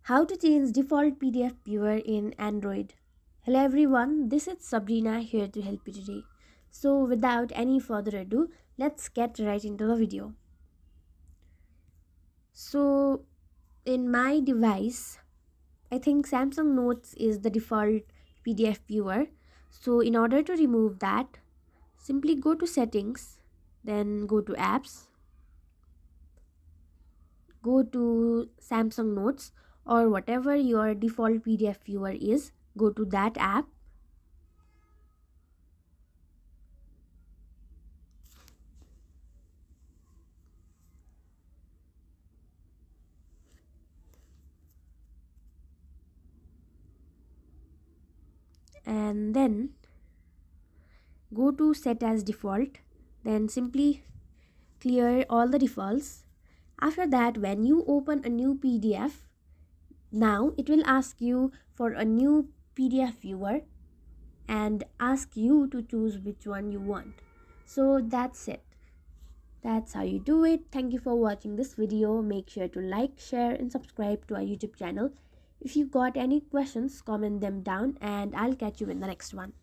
How to change default PDF viewer in Android. Hello everyone, this is Sabrina here to help you today. So without any further ado, let's get right into the video. So in my device, I think Samsung Notes is the default PDF viewer. So in order to remove that, simply go to settings, then go to apps, go to Samsung Notes or whatever your default PDF viewer is, go to that app, and then go to set as default, then simply clear all the defaults. After that, when you open a new PDF, now it will ask you for a new PDF viewer and ask you to choose which one you want. So that's it. That's how you do it. Thank you for watching this video. Make sure to like, share and subscribe to our YouTube channel. If you got any questions, comment them down and I'll catch you in the next one.